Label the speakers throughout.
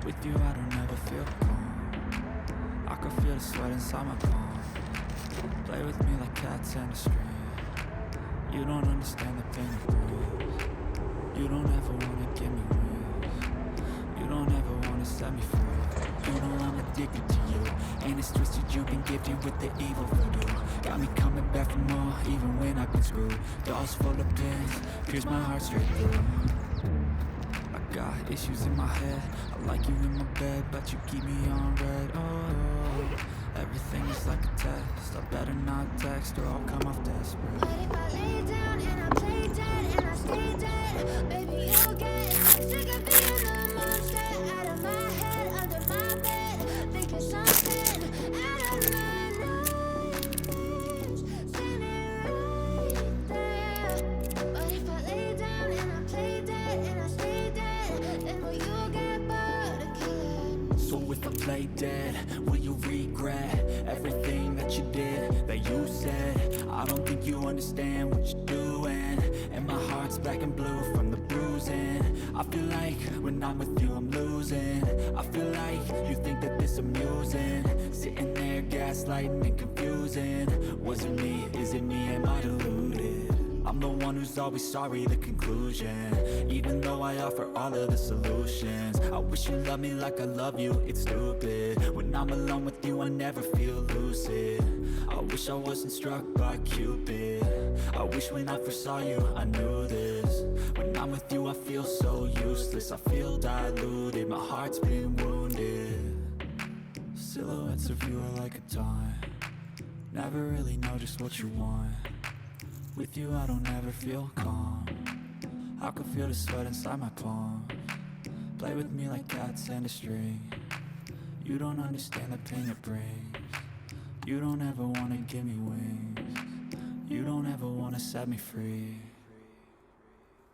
Speaker 1: With you I don't ever feel calm. I can feel the sweat inside my palm. Play with me like cats and a string. You don't understand the pain it brings. You don't ever wanna give me wings. You don't ever wanna set me free. You know I'm addicted to you, and it's twisted. You've been gifted with the evil voodoo. Got me coming back for more, even when I've been screwed. Dolls full of pins, pierce my heart straight through. I got issues in my head. I like you in my bed, but you keep me on red. Oh, everything is like a test. I better not text or I'll come off desperate.
Speaker 2: But if I lay down and I play dead and I stay dead, baby, you'll get sick of being the monster out of my head, under my bed, thinking something out of my nightmares, standing right there. But if I lay down and I play dead and I stay dead, then will you get bored of killing me?
Speaker 1: So if I play dead, will you regret everything that you did, that you said? I don't think you understand what you're doing, and my heart's black and blue from the bruising. I feel like when I'm with you I'm losing. I feel like you think that this amusing, sitting there gaslighting and confusing. Was it me? Is it me? Am I deluded? I'm the one who's always sorry, the conclusion. Even though I offer all of the solutions, I wish you loved me like I love you, it's stupid. When I'm alone with you I never feel lucid. I wish I wasn't struck by Cupid. I wish when I first saw you I knew this. When I'm with you I feel so useless. I feel diluted, my heart's been wounded. Silhouettes of you are like a taunt. Never really know just what you want. With you I don't ever feel calm. I can feel the sweat inside my palms. Play with me like cats and a string. You don't understand the pain it brings. You don't ever wanna give me wings. You don't ever wanna set me free.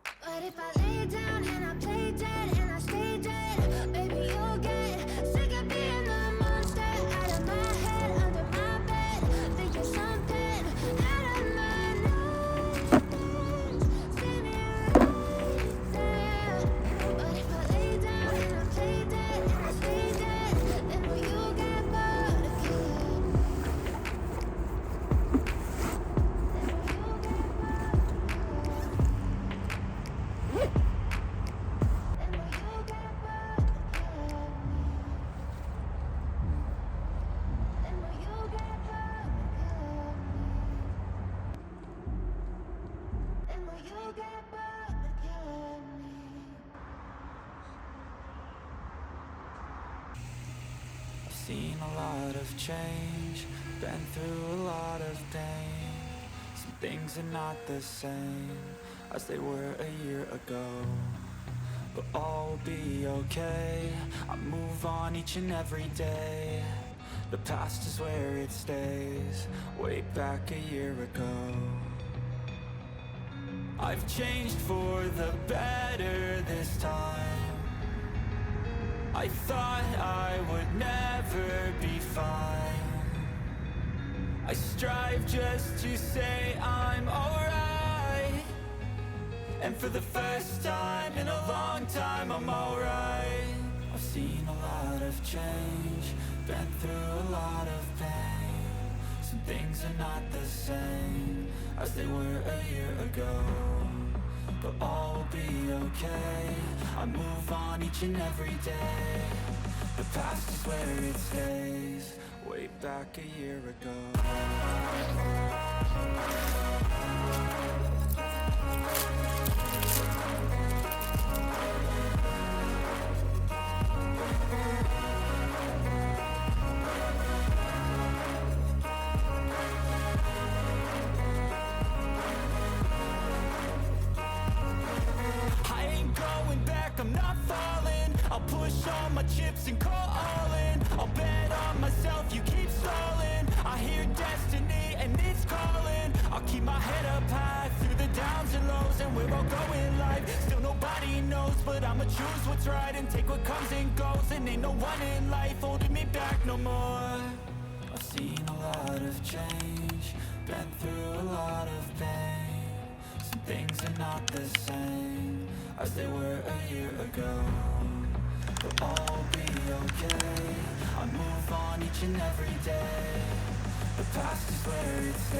Speaker 2: But if I lay down and I play dead and I stay dead, baby, you'll get sick of being the monster out of my head, under my bed, thinking something out of my nightmares, standing right there. But if I lay down and I play dead and I stay dead, then will you get bored of killing me?
Speaker 1: Seen a lot of change, been through a lot of pain. Some things are not the same as they were a year ago, but all will be okay. I move on each and every day. The past is where it stays, way back a year ago. I've changed for the better this time. I thought I would never be fine. I strive just to say I'm alright, and for the first time in a long time I'm alright. I've seen a lot of change, been through a lot of pain. Some things are not the same as they were a year ago, but all will be okay. I move on each and every day. The past is where it stays, way back a year ago. I'm not falling. I'll push all my chips and call all in. I'll bet on myself, you keep stalling. I hear destiny and it's calling. I'll keep my head up high through the downs and lows, and we're all going live. Still nobody knows, but I'ma choose what's right and take what comes and goes. And ain't no one in life holding me back no more. I've seen a lot of change, been through a lot of pain. Some things are not the same as they were a year ago, But all will be okay. I move on each and every day. The past is where it stays.